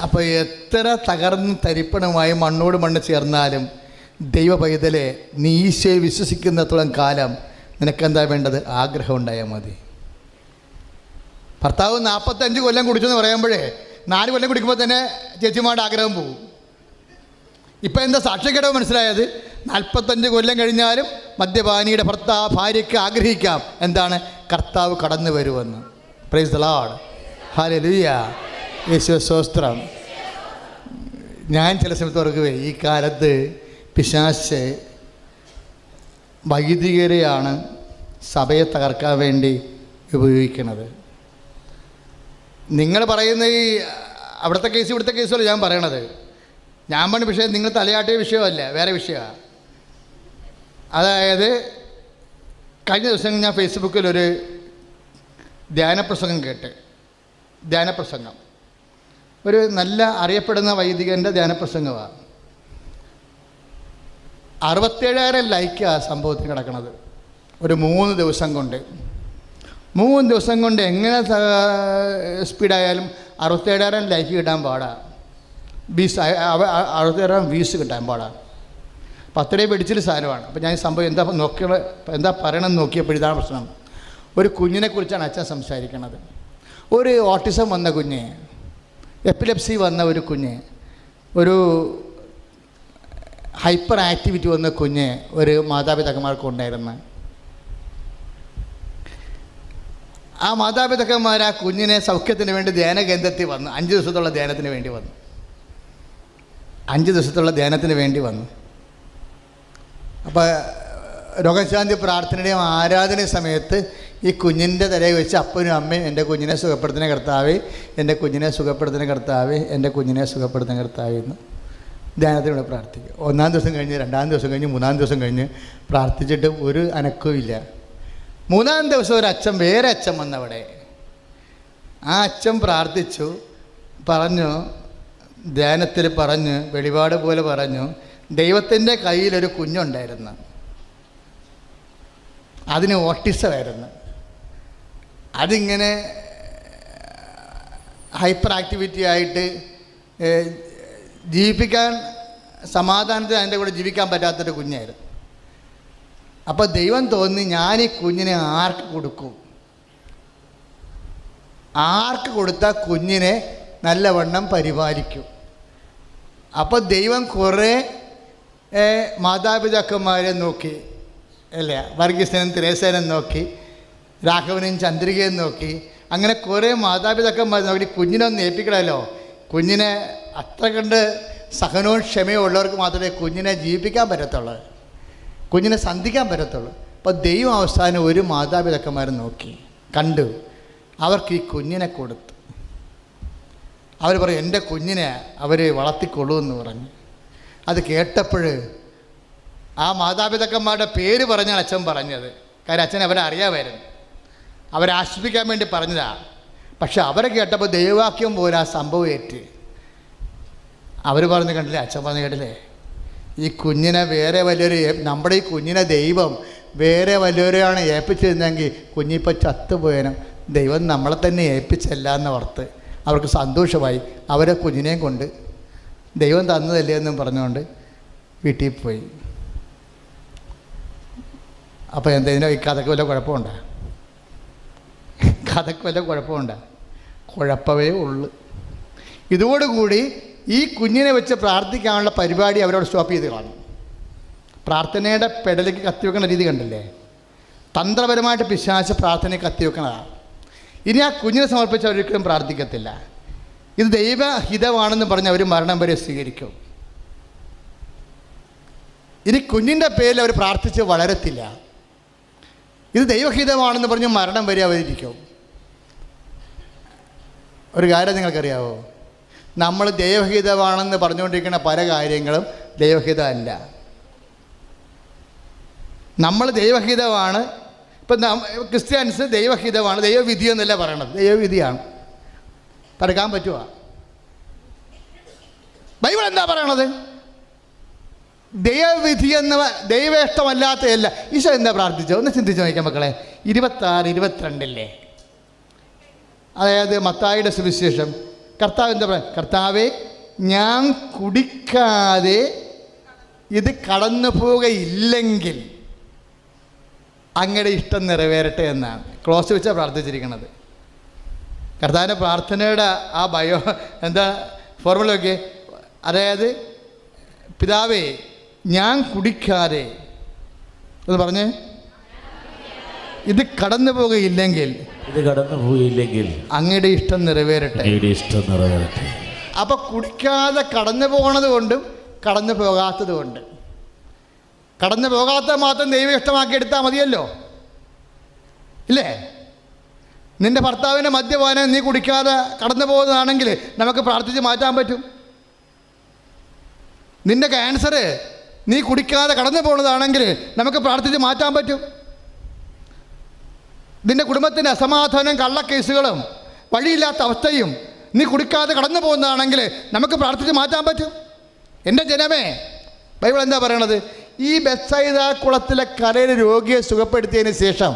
അപ്പോൾ എത്ര തകർന്ന് തരിപ്പണമായി മണ്ണോട് മണ്ണ് ചേർന്നാലും ദൈവ പൈതലെ നീ ഈശോയെ വിശ്വസിക്കുന്നിടത്തോളം കാലം നിനക്കെന്താ വേണ്ടത്? ആഗ്രഹം ഉണ്ടായാൽ മതി. ഭർത്താവ് 45 കൊല്ലം കുടിച്ചെന്ന് പറയുമ്പോഴേ 4 കൊല്ലം കുടിക്കുമ്പോൾ തന്നെ ചേച്ചിമാരുടെ ആഗ്രഹം പോകും. ഇപ്പം എന്താ സാക്ഷ്യക്കേടവ് മനസ്സിലായത്? 45 കൊല്ലം കഴിഞ്ഞാലും മദ്യപാനിയുടെ ഭാര്യയ്ക്ക് ആഗ്രഹിക്കാം എന്താണ്? കർത്താവ് കടന്നു വരുമെന്ന്. പ്രൈസ് ദി ലോർഡ്, ഹല്ലേലൂയ, യേശുവേ സ്തോത്രം. ഞാൻ ചില സമയത്ത് ഓർക്കുവേ, ഈ കാലത്ത് പിശാച് വൈദികരെയാണ് സഭയെ തകർക്കാൻ വേണ്ടി ഉപയോഗിക്കുന്നത്. നിങ്ങൾ പറയുന്ന ഈ അവിടുത്തെ കേസ് ഇവിടുത്തെ കേസുമല്ല ഞാൻ പറയണത്. ഞാൻ പറഞ്ഞ വിഷയം നിങ്ങൾ തലയാട്ടിയ വിഷയമല്ല, വേറെ വിഷയമാണ്. അതായത് കഴിഞ്ഞ ദിവസം ഞാൻ ഫേസ്ബുക്കിലൊരു ധ്യാനപ്രസംഗം കേട്ട്. ധ്യാനപ്രസംഗം ഒരു നല്ല അറിയപ്പെടുന്ന വൈദികൻ്റെ ധ്യാനപ്രസംഗമാണ്. 67,000 ലൈക്ക് ആ സംഭവത്തിന് കിടക്കണത്. ഒരു 3 ദിവസം കൊണ്ട്. 3 ദിവസം കൊണ്ട് എങ്ങനെ സ്പീഡായാലും 67,000 ലൈക്ക് കിട്ടാൻ പാടാണ്. 67,000 വ്യൂസ് കിട്ടാൻ പാടാണ്. 10 പിടിച്ചിൽ സാധനമാണ്. അപ്പോൾ ഞാൻ ഈ സംഭവം എന്താ പറയണമെന്ന് നോക്കിയപ്പോൾ ഇതാണ് പ്രശ്നം. ഒരു കുഞ്ഞിനെക്കുറിച്ചാണ് അച്ഛൻ സംസാരിക്കുന്നത്. ഒരു ഓട്ടിസം വന്ന കുഞ്ഞ്, എപ്പിലെപ്സി വന്ന ഒരു കുഞ്ഞ്, ഒരു ഹൈപ്പർ ആക്ടിവിറ്റി വന്ന കുഞ്ഞ് ഒരു മാതാപിതാക്കന്മാർക്ക് ഉണ്ടായിരുന്നു. ആ മാതാപിതാക്കന്മാർ ആ കുഞ്ഞിനെ സൗഖ്യത്തിന് വേണ്ടി ധ്യാന കേന്ദ്രത്തിൽ വന്നു. 5 ദിവസത്തുള്ള ധ്യാനത്തിന് വേണ്ടി വന്നു. 5 ദിവസത്തുള്ള ധ്യാനത്തിന് വേണ്ടി വന്നു. അപ്പോൾ രോഗശാന്തി പ്രാർത്ഥനയുടെയും ആരാധന സമയത്ത് ഈ കുഞ്ഞിൻ്റെ തലയിൽ വെച്ച് അപ്പനും അമ്മയും എൻ്റെ കുഞ്ഞിനെ സുഖപ്പെടുത്തുന്ന കർത്താവേ, എൻ്റെ കുഞ്ഞിനെ സുഖപ്പെടുത്തുന്ന കർത്താവേ, എൻ്റെ കുഞ്ഞിനെ സുഖപ്പെടുത്തുന്ന കർത്താവേ എന്ന് ധ്യാനത്തിലൂടെ പ്രാർത്ഥിക്കും. 1-ാം ദിവസം കഴിഞ്ഞ് 2-ാം ദിവസം കഴിഞ്ഞ് 3-ാം ദിവസം കഴിഞ്ഞ് പ്രാർത്ഥിച്ചിട്ട് ഒരു അനക്കവും ഇല്ല. 3-ാം ദിവസം ഒരു അച്ഛൻ, വേറെ അച്ഛൻ വന്നവിടെ. ആ അച്ഛൻ പ്രാർത്ഥിച്ചു, പറഞ്ഞു, ധ്യാനത്തിൽ പറഞ്ഞു, വെളിപാട് പോലെ പറഞ്ഞു, ദൈവത്തിൻ്റെ കയ്യിലൊരു കുഞ്ഞുണ്ടായിരുന്നു, അതിന് ഓട്ടിസമായിരുന്നു. അതിങ്ങനെ ഹൈപ്പർ ആക്ടിവിറ്റി ആയിട്ട് ജീവിപ്പിക്കാൻ, സമാധാനത്തിൽ അതിൻ്റെ കൂടെ ജീവിക്കാൻ പറ്റാത്തൊരു കുഞ്ഞായിരുന്നു. അപ്പോൾ ദൈവം തോന്നി, ഞാൻ ഈ കുഞ്ഞിനെ ആർക്ക് കൊടുക്കും? ആർക്ക് കൊടുത്താൽ കുഞ്ഞിനെ നല്ലവണ്ണം പരിപാലിക്കും? അപ്പോൾ ദൈവം കുറേ മാതാപിതാക്കന്മാരെ നോക്കി, അല്ലേ, വർഗീസനും തിരേസനും നോക്കി, രാഘവനും ചന്ദ്രികയും നോക്കി. അങ്ങനെ കുറേ മാതാപിതാക്കന്മാർ നോക്കി കുഞ്ഞിനൊന്ന് ഏൽപ്പിക്കണമല്ലോ. കുഞ്ഞിനെ അത്ര കണ്ട് സഹനവും ക്ഷമയും ഉള്ളവർക്ക് മാത്രമേ കുഞ്ഞിനെ ജീവിപ്പിക്കാൻ പറ്റത്തുള്ളൂ, കുഞ്ഞിനെ സന്ധിക്കാൻ പറ്റത്തുള്ളൂ. അപ്പോൾ ദൈവം അവസാനം ഒരു മാതാപിതാക്കന്മാർ നോക്കി കണ്ടു, അവർക്ക് ഈ കുഞ്ഞിനെ കൊടുത്തു. അവർ പറയും, എൻ്റെ കുഞ്ഞിനെ അവർ വളർത്തിക്കൊള്ളൂ എന്ന് പറഞ്ഞു. അത് കേട്ടപ്പോൾ ആ മാതാപിതാക്കന്മാരുടെ പേര് പറഞ്ഞാണ് അച്ഛൻ പറഞ്ഞത്. കാര്യം അച്ഛൻ അവരെ അറിയാമായിരുന്നു, അവരെ ആശ്വസിപ്പിക്കാൻ വേണ്ടി പറഞ്ഞതാണ്. പക്ഷെ അവരെ കേട്ടപ്പോൾ ദൈവവാക്യം പോലെ ആ സംഭവം ഏറ്റ്. അവർ പറഞ്ഞു, കണ്ടില്ലേ, അച്ഛൻ പറഞ്ഞു കേട്ടില്ലേ, ഈ കുഞ്ഞിനെ വേറെ വലിയൊരു, നമ്മുടെ ഈ കുഞ്ഞിനെ ദൈവം വേറെ വലിയൊരാണ് ഏൽപ്പിച്ചിരുന്നെങ്കിൽ കുഞ്ഞിപ്പോൾ ചത്തുപോയനും. ദൈവം നമ്മളെ തന്നെ ഏൽപ്പിച്ചല്ല എന്ന് ഓർത്ത് അവർക്ക് സന്തോഷമായി. അവരെ കുഞ്ഞിനെയും കൊണ്ട് ദൈവം തന്നതല്ലേ എന്നും പറഞ്ഞുകൊണ്ട് വീട്ടിൽ പോയി. അപ്പോൾ എന്തെങ്കിലും ഈ കഥയ്ക്ക് വല്ല കുഴപ്പമുണ്ടോ? കഥയ്ക്ക് വല്ല കുഴപ്പമുണ്ടോ? കുഴപ്പമേ ഉള്ളൂ. ഇതോടുകൂടി ഈ കുഞ്ഞിനെ വെച്ച് പ്രാർത്ഥിക്കാനുള്ള പരിപാടി അവരോട് സ്റ്റോപ്പ് ചെയ്ത് കാണും. പ്രാർത്ഥനയുടെ പെടലേക്ക് കത്തിവെക്കുന്ന രീതി കണ്ടില്ലേ? തന്ത്രപരമായിട്ട് പിശാച് പ്രാർത്ഥനയെ കത്തിവെക്കുന്നതാണ്. ഇനി ആ കുഞ്ഞിനെ സമർപ്പിച്ച് അവരൊരിക്കലും പ്രാർത്ഥിക്കത്തില്ല. ഇത് ദൈവഹിതമാണെന്ന് പറഞ്ഞ് അവർ മരണം വരെ സ്വീകരിക്കും. ഇനി കുഞ്ഞിൻ്റെ പേരിൽ അവർ പ്രാർത്ഥിച്ച് വളരത്തില്ല. ഇത് ദൈവഹിതമാണെന്ന് പറഞ്ഞ് മരണം വരെ അവരിക്കും. ഒരു കാര്യം നിങ്ങൾക്കറിയാവോ? നമ്മൾ ദൈവഹിതമാണെന്ന് പറഞ്ഞുകൊണ്ടിരിക്കുന്ന പല കാര്യങ്ങളും ദൈവഹിതമല്ല. നമ്മൾ ദൈവഹിതമാണ്. ഇപ്പം ക്രിസ്ത്യാനിസ് ദൈവഹിതമാണ്, ദൈവവിധി എന്നല്ല പറയണത്, ദൈവവിധിയാണ്. തടുക്കാൻ പറ്റുമോ? ബൈബിൾ എന്താ പറയണത്? ദൈവവിധി എന്ന ദൈവേഷ്ടമല്ലാത്തതല്ല. ഈശോ എന്താ പ്രാർത്ഥിച്ചോ? ഒന്ന് ചിന്തിച്ച് നോക്കാം മക്കളെ. 26-22 അതായത് മത്തായിയുടെ സുവിശേഷം, കർത്താവ് എന്താ പറയുക? കർത്താവേ, ഞാൻ കുടിക്കാതെ ഇത് കടന്നു പോവുകയില്ലെങ്കിൽ അങ്ങയുടെ ഇഷ്ടം നിറവേറട്ടെ എന്നാണ് ക്ലോസ് വെച്ചാൽ പ്രാർത്ഥിച്ചിരിക്കുന്നത്. കർത്താവിൻ്റെ പ്രാർത്ഥനയുടെ ആ എന്താ ഫോർമുല ഒക്കെ, അതായത് പിതാവേ ഞാൻ കുടിക്കാതെ എന്ന് പറഞ്ഞ് ഇത് കടന്നു പോവുകയില്ലെങ്കിൽ അങ്ങയുടെ ഇഷ്ടം നിറവേറട്ടെ. അപ്പൊ കുടിക്കാതെ കടന്നു പോകണത് കൊണ്ടും കടന്നു പോകാത്തത് കൊണ്ട്, കടന്നു പോകാത്ത മാത്രം ദൈവം ഇഷ്ടമാക്കി എടുത്താൽ മതിയല്ലോ, ഇല്ലേ? നിന്റെ ഭർത്താവിൻ്റെ മദ്യപാനം നീ കുടിക്കാതെ കടന്നു പോകുന്നതാണെങ്കിൽ നമുക്ക് പ്രാർത്ഥിച്ച് മാറ്റാൻ പറ്റും. നിന്റെ ക്യാൻസർ നീ കുടിക്കാതെ കടന്നു പോകുന്നതാണെങ്കിൽ നമുക്ക് പ്രാർത്ഥിച്ച് മാറ്റാൻ പറ്റും. നിന്റെ കുടുംബത്തിൻ്റെ അസമാധാനം, കള്ളക്കേസുകളും വഴിയില്ലാത്ത അവസ്ഥയും നീ കുടിക്കാതെ കടന്നു പോകുന്നതാണെങ്കിൽ നമുക്ക് പ്രാർത്ഥിച്ച് മാറ്റാൻ പറ്റും. എൻ്റെ ജനമേ, ബൈബിൾ എന്താ പറയണത്? ഈ ബെത്സൈദ കുളത്തിലെ കരയിൽ രോഗിയെ സുഖപ്പെടുത്തിയതിന് ശേഷം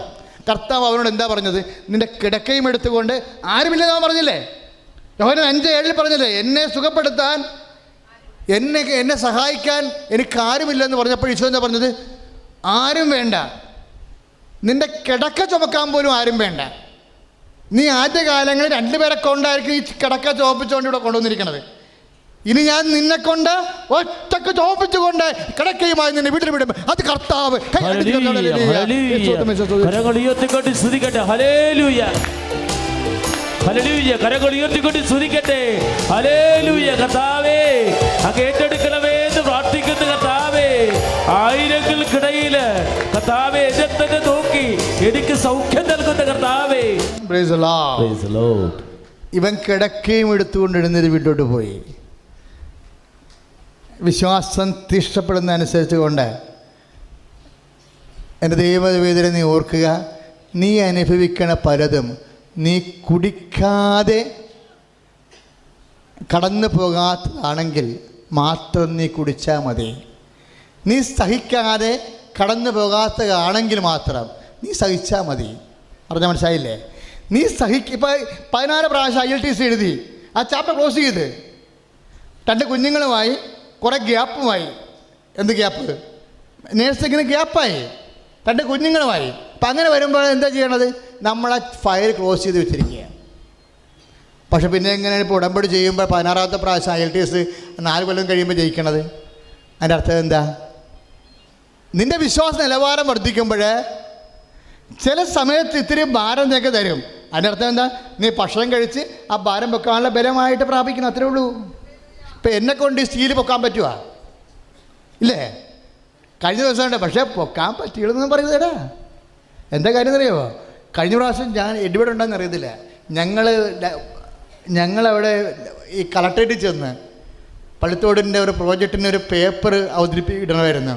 കർത്താവ് അവനോട് എന്താ പറഞ്ഞത്? നിന്റെ കിടക്കയും എടുത്തുകൊണ്ട് ആരുമില്ലെന്ന് പറഞ്ഞില്ലേ? യോഹന്നാൻ 5:7 പറഞ്ഞില്ലേ? എന്നെ സുഖപ്പെടുത്താൻ, എന്നെ സഹായിക്കാൻ എനിക്കാരുമില്ലെന്ന് പറഞ്ഞപ്പോൾ ഈശോ എന്താ പറഞ്ഞത്? ആരും വേണ്ട, നിന്റെ കിടക്ക ചുമക്കാൻ പോലും ആരും വേണ്ട. നീ ആദ്യകാലങ്ങളിൽ 2 പേരെ കൊണ്ടായിരിക്കും ഈ കിടക്ക ചുമപ്പിച്ചുകൊണ്ട് ഇവിടെ കൊണ്ടുവന്നിരിക്കണത്. ഇനി ഞാൻ നിന്നെ കൊണ്ട് ഒറ്റക്ക് ചോപ്പിച്ചുകൊണ്ട് കിടക്കയുമായി നിന്നെ വീട്ടിൽ വിടും. അത് കർത്താവ്. കരങ്ങൾ ഉയർത്തിക്കൊണ്ട് സ്തുതിക്കട്ടെ. ഹല്ലേലൂയ. കർത്താവേ, അങ്ങ് ഏറ്റെടുക്കണമേ എന്ന് പ്രാർത്ഥിക്കുന്ന കർത്താവേ, ആയിരങ്ങൾക്കിടയിൽ കർത്താവേ എന്നെ തന്നെ നോക്കി എനിക്ക് സൗഖ്യം നൽകുന്ന കർത്താവേ. ഇവൻ കിടക്കയും എടുത്തുകൊണ്ട് എഴുന്നേറ്റ് വീട്ടോട്ട് പോയി. വിശ്വാസം തീഷ്ണപ്പെടുന്ന അനുസരിച്ച് കൊണ്ട് എൻ്റെ ദൈവവേദന നീ ഓർക്കുക. നീ അനുഭവിക്കണ പലതും നീ കുടിക്കാതെ കടന്നു പോകാത്തതാണെങ്കിൽ മാത്രം നീ കുടിച്ചാൽ മതി. നീ സഹിക്കാതെ കടന്നു പോകാത്തതാണെങ്കിൽ മാത്രം നീ സഹിച്ചാൽ മതി. പറഞ്ഞാൽ മനസ്സിലായില്ലേ? നീ ഇപ്പോൾ 16 പ്രാവശ്യം IELTS എഴുതി ആ ചാപ്റ്റർ ക്ലോസ് ചെയ്ത് 2 കുഞ്ഞുങ്ങളുമായി കുറേ ഗ്യാപ്പുമായി. എന്ത് ഗ്യാപ്പ്? നേഴ്സിങ്ങിന് ഗ്യാപ്പായി, 2 കുഞ്ഞുങ്ങളുമായി. അപ്പം അങ്ങനെ വരുമ്പോൾ എന്താ ചെയ്യണത്? നമ്മളെ ഫയൽ ക്ലോസ് ചെയ്ത് വെച്ചിരിക്കുക. പക്ഷെ പിന്നെ എങ്ങനെയാണ് ഇപ്പോൾ ഉടമ്പടി ചെയ്യുമ്പോൾ 16ാമത്തെ പ്രാവശ്യം IELTS 4 കൊല്ലം കഴിയുമ്പോൾ ജയിക്കണത്? അതിൻ്റെ അർത്ഥം എന്താ? നിൻ്റെ വിശ്വാസ നിലവാരം വർദ്ധിക്കുമ്പോൾ ചില സമയത്ത് ഇത്തിരി ഭാരം നിനക്ക് തരും. അതിൻ്റെ അർത്ഥം എന്താ? നീ ഭക്ഷണം കഴിച്ച് ആ ഭാരം പൊക്കാനുള്ള ബലമായിട്ട് പ്രാപിക്കണം, അത്രേ ഉള്ളൂ. ഇപ്പം എന്നെക്കൊണ്ട് ഈ സ്റ്റീൽ പൊക്കാൻ പറ്റുമോ? ഇല്ലേ? കഴിഞ്ഞ ദിവസമുണ്ട്, പക്ഷേ പൊക്കാൻ പറ്റിയില്ലെന്ന് പറയുന്നതേടാ. എന്താ കാര്യം എന്നറിയാമോ? കഴിഞ്ഞ പ്രാവശ്യം ഞാൻ എഡ്വേർഡ് ഉണ്ടെന്ന് അറിയത്തില്ല, ഞങ്ങളവിടെ ഈ കളക്ട്രേറ്റിൽ ചെന്ന് പള്ളിത്തോടിൻ്റെ ഒരു പ്രോജക്റ്റിന് ഒരു പേപ്പർ അവതരിപ്പിക്കണമായിരുന്നു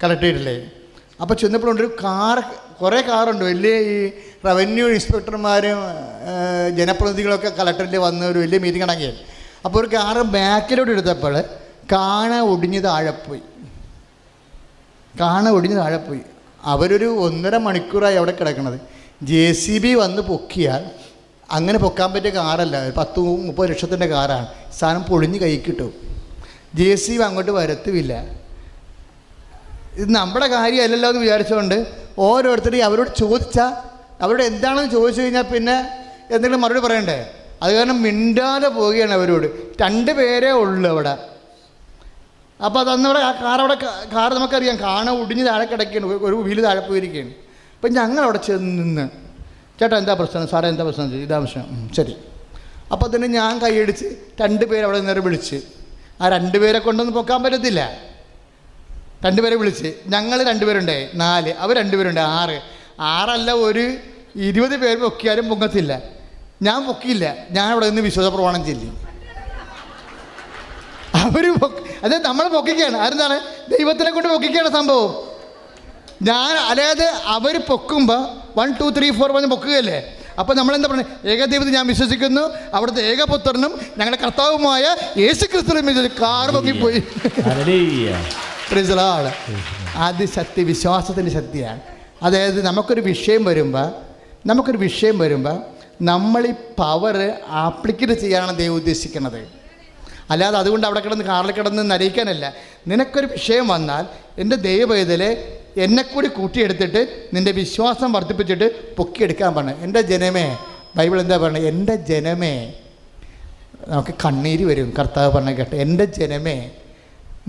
കളക്ട്രേറ്റിലെ. അപ്പോൾ ചെന്നപ്പോഴുണ്ടൊരു കുറേ കാറുണ്ട്, വലിയ ഈ റവന്യൂ ഇൻസ്പെക്ടർമാരും ജനപ്രതിനിധികളൊക്കെ കളക്ടറിൽ വന്ന് ഒരു വലിയ മീറ്റിംഗ് അടങ്ങി. അപ്പോൾ ഒരു കാറ് ബാക്കിലോട്ട് എടുത്തപ്പോൾ കാണ ഒടിഞ്ഞ് താഴെപ്പോയി. അവരൊരു 1.5 മണിക്കൂറായി അവിടെ കിടക്കണത്. JCB വന്ന് പൊക്കിയാൽ അങ്ങനെ പൊക്കാൻ പറ്റിയ കാറല്ല, 10-30 ലക്ഷത്തിൻ്റെ കാറാണ്. സാധനം പൊളിഞ്ഞ് കൈ കിട്ടും. JCB അങ്ങോട്ട് വരത്തുമില്ല. ഇത് നമ്മുടെ കാര്യമല്ലല്ലോ എന്ന് വിചാരിച്ചുകൊണ്ട് ഓരോരുത്തരെയും അവരോട് ചോദിച്ചാൽ, അവരോട് എന്താണെന്ന് ചോദിച്ചു കഴിഞ്ഞാൽ പിന്നെ എന്തെങ്കിലും മറുപടി പറയണ്ടേ? അത് കാരണം മിണ്ടാതെ പോവുകയാണ് അവരോട്. 2 പേരേ ഉള്ളൂ അവിടെ. അപ്പോൾ അതന്നവിടെ കാർ നമുക്കറിയാം, കാണ ഒടിഞ്ഞ് താഴെ കിടക്കുകയാണ്, ഒരു വീല് താഴെ പോയിരിക്കുകയാണ്. അപ്പം ഞങ്ങളവിടെ ചെന്ന്, ചേട്ടാ എന്താ പ്രശ്നം? സാറേ എന്താ പ്രശ്നം? ഇതാ പ്രശ്നം. ശരി. അപ്പോൾ തന്നെ ഞാൻ കൈയടിച്ച് 2 പേര് അവിടെ നേരെ വിളിച്ച്, ആ 2 പേരെ കൊണ്ടൊന്നും പൊക്കാൻ പറ്റത്തില്ല. 2 പേരെ വിളിച്ച്, ഞങ്ങൾ 2 പേരുണ്ടേ 4, അവർ 2 പേരുണ്ട് 6 ഒരു 20 പേര് പൊക്കിയാലും പൊങ്ങത്തില്ല. ഞാൻ പൊക്കിയില്ല, ഞാൻ അവിടെ നിന്ന് വിശ്വാസ പ്രമാണം ചൊല്ലി. അവർ അതായത് നമ്മൾ പൊക്കിക്കുകയാണ്. അതെന്താണ്? ദൈവത്തിനെ കൊണ്ട് പൊക്കിക്കുകയാണ് സംഭവം. അതായത് അവർ പൊക്കുമ്പോൾ 1 2 3 4 പറഞ്ഞ് പൊക്കുകയല്ലേ. അപ്പോൾ നമ്മളെന്താ പറയുന്നത്? ഏകദൈവത്തിൽ ഞാൻ വിശ്വസിക്കുന്നു, അവിടുത്തെ ഏകപുത്രനും ഞങ്ങളുടെ കർത്താവുമായ യേശുക്രിസ്തുവിനെ കാർ പൊക്കിപ്പോയി. അത് വിശ്വാസത്തിൻ്റെ ശക്തിയാണ്. അതായത് നമുക്കൊരു വിഷയം വരുമ്പോൾ നമ്മൾ ഈ പവർ ആപ്ലിക്കേറ്റ് ചെയ്യാനാണ് ദൈവം ഉദ്ദേശിക്കുന്നത്. അല്ലാതെ അതുകൊണ്ട് അവിടെ കിടന്ന് കാറിൽ കിടന്ന് നരയിക്കാനല്ല. നിനക്കൊരു വിഷയം വന്നാൽ എൻ്റെ ദൈവവേദലെ എന്നെക്കൂടി കൂട്ടിയെടുത്തിട്ട് നിൻ്റെ വിശ്വാസം വർദ്ധിപ്പിച്ചിട്ട് പൊക്കിയെടുക്കാൻ പറഞ്ഞു. എൻ്റെ ജനമേ, ബൈബിൾ എന്താ പറയുന്നത്? എൻ്റെ ജനമേ, നമുക്ക് കണ്ണീര് വരും കർത്താവ് പറഞ്ഞ കേട്ട്. എൻ്റെ ജനമേ,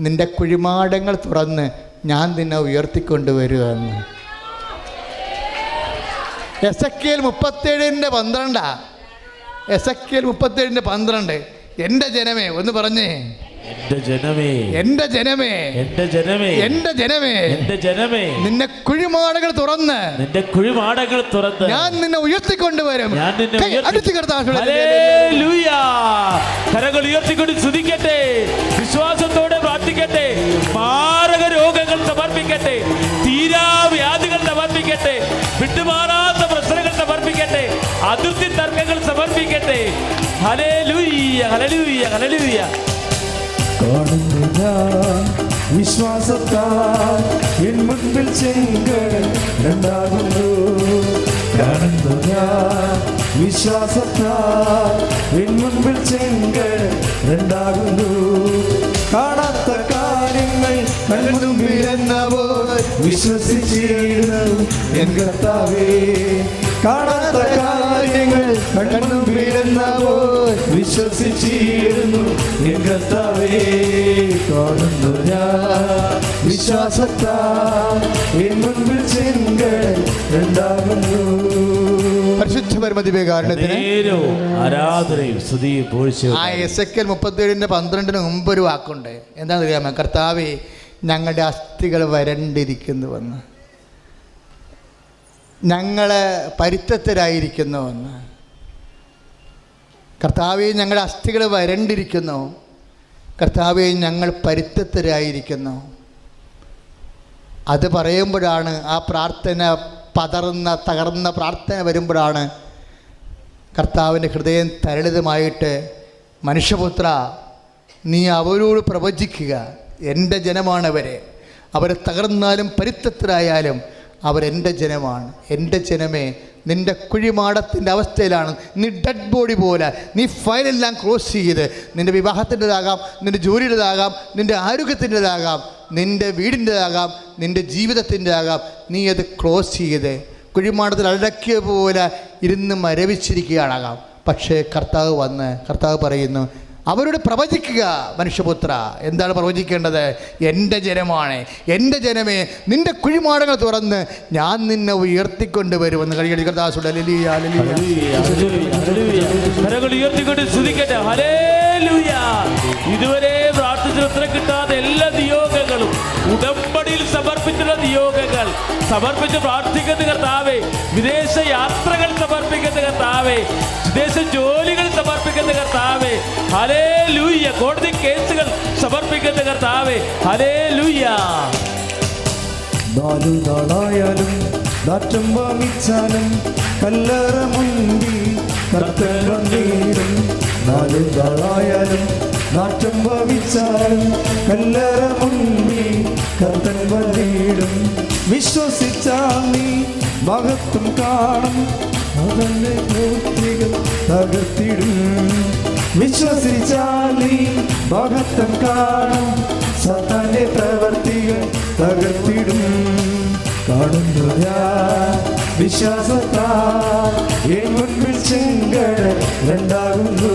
നിൻ്റെ കുഴിമാടങ്ങൾ തുറന്ന് ഞാൻ നിന്നെ ഉയർത്തിക്കൊണ്ടുവരുമെന്ന്. എസെക്കിയേൽ 37:12. എസെക്കിയേൽ 37:12. എൻ്റെ ജനമേ, ഒന്ന് പറഞ്ഞേ. എൻ്റെ ജനമേ, എൻ്റെ ജനമേ, എൻ്റെ ജനമേ, എൻ്റെ ജനമേ, എൻ്റെ ജനമേ, നിന്റെ കുഴിമാടകൾ തുറന്ന്, നിന്റെ കുഴിമാടകൾ തുറന്ന് ഞാൻ നിന്നെ ഉയർത്തിക്കൊണ്ടുവരും. കരങ്ങൾ ഉയർത്തിക്കൊണ്ട് സ്തുതിക്കട്ടെ, വിശ്വാസത്തോടെ പ്രാർത്ഥിക്കട്ടെ, മാരക രോഗങ്ങൾ സമർപ്പിക്കട്ടെ, തീരാവ്യാധികൾ സമർപ്പിക്കട്ടെ, വിട്ടുമാറാത്ത പ്രശ്നങ്ങൾ സമർപ്പിക്കട്ടെ, അതിർത്തി തർക്കങ്ങൾ സമർപ്പിക്കട്ടെ. Hallelujah, hallelujah, hallelujah. കാണുന്നു ഞാൻ വിശ്വാസത്താൽ എൻ മുൻപിൽ ചെങ്കടൽ രണ്ടാകുന്നു. കാണുന്നു ഞാൻ വിശ്വാസത്താൽ എൻ മുൻപിൽ ചെങ്കടൽ രണ്ടാകുന്നു. കാണാത്ത കാര്യങ്ങൾ കൺമുൻപിലെന്നപ്പോൾ വിശ്വസിച്ചിരുന്നു എൻ കർത്താവേ. കാണാത്ത കാര്യങ്ങൾ കൺമുൻപിലെന്നപ്പോൾ വിശ്വസിച്ചിരുന്നു എൻ കർത്താവേ. കാണുന്നു ഞാൻ വിശ്വാസത്താൽ എൻ മുൻപിൽ ചെങ്കടൽ രണ്ടാകുന്നു. പരിശുദ്ധ പരമദിവ്യകാരുണ്യത്തിന് ആരാധനയും സ്തുതിയും പുകഴ്ചയും. ആ എസെക്കിയേൽ 37:12 മുമ്പ് ഒരു വാക്കുണ്ട്. എന്താണെന്ന് അറിയാമോ? കർത്താവേ, ഞങ്ങളുടെ അസ്ഥികൾ വരണ്ടിരിക്കുന്നുവെന്ന്, ഞങ്ങളെ പരിത്തരായിരിക്കുന്നുവെന്ന്. കർത്താവേ, ഞങ്ങളുടെ അസ്ഥികൾ വരണ്ടിരിക്കുന്നു. കർത്താവേ, ഞങ്ങൾ പരിത്തരായിരിക്കുന്നു. അത് പറയുമ്പോഴാണ്, ആ പ്രാർത്ഥന പതറുന്ന തകർന്ന പ്രാർത്ഥന വരുമ്പോഴാണ് കർത്താവിൻ്റെ ഹൃദയം തരളിതമായിട്ട്, മനുഷ്യപുത്ര, നീ അവരോട് പ്രവചിക്കുക, എൻ്റെ ജനമാണവരെ. അവർ തകർന്നാലും പരിത്തരായാലും അവരെൻ്റെ ജനമാണ്. എൻ്റെ ജനമേ, നിൻ്റെ കുഴിമാടത്തിൻ്റെ അവസ്ഥയിലാണ്. നീ ഡെഡ് ബോഡി പോലെ നീ ഫയലെല്ലാം ക്ലോസ് ചെയ്ത്, നിൻ്റെ വിവാഹത്തിൻ്റെതാകാം, നിൻ്റെ ജോലിയുടേതാകാം, നിൻ്റെ ആരോഗ്യത്തിൻ്റെതാകാം, നിൻ്റെ വീടിൻ്റെതാകാം, നിൻ്റെ ജീവിതത്തിൻ്റെതാകാം, നീ അത് ക്ലോസ് ചെയ്ത് കുഴിമാടത്തിൽ അടക്കിയ പോലെ ഇരുന്ന് മരവിച്ചിരിക്കുകയാണാകാം. പക്ഷേ കർത്താവ് പറയുന്നു, അവരോട് പ്രവചിക്കുക. മനുഷ്യപുത്ര, എന്താണ് പ്രവചിക്കേണ്ടത്? എൻ്റെ ജനമാണ്, എൻ്റെ ജനമേ, നിൻ്റെ കുഴിമാടങ്ങൾ തുറന്ന് ഞാൻ നിന്നെ ഉയർത്തിക്കൊണ്ടുവരുമെന്ന്. ഇതുവരെ പ്രാർത്ഥിച്ച ഉത്തരം കിട്ടാതെ എല്ലാ നിയോഗങ്ങളും, ഉടമ്പടിയിൽ സമർപ്പിച്ചുള്ള നിയോഗങ്ങൾ സമർപ്പിച്ച് പ്രാർത്ഥിക്കുന്ന കർത്താവേ, വിദേശ യാത്രകൾ സമർപ്പിക്കുന്ന കർത്താവേ, വിദേശ ജോലികൾ സമർപ്പിക്കുന്ന കർത്താവേ, ഹല്ലേലൂയ, കോടതി കേസുകൾ സമർപ്പിക്കുന്ന കർത്താവേ, ഹല്ലേലൂയ. 4 നാളായാലും നാറ്റം വാങ്ങിച്ചാലും കല്ലറ മുൻപിൽ കർത്തൻ വന്നിടും. 4 നാളായാലും നാറ്റം വാങ്ങിച്ചാലും കല്ലറ മുൻപിൽ കർത്തൻ വന്നിടും. വിശ്വസിച്ചാൽ നീ മഹത്വം കാണും, അവന്റെ പ്രവൃത്തികൾ തകർത്തിടും. വിശ്വസിച്ചാൽ നീ മഹത്വം കാണും, സാത്താന്റെ പ്രവൃത്തികൾ തകർത്തിടും. കാണുന്നു ഞാൻ വിശ്വാസത്താൽ എൻ മുൻപിൽ ചെങ്കടൽ രണ്ടാകുന്നു.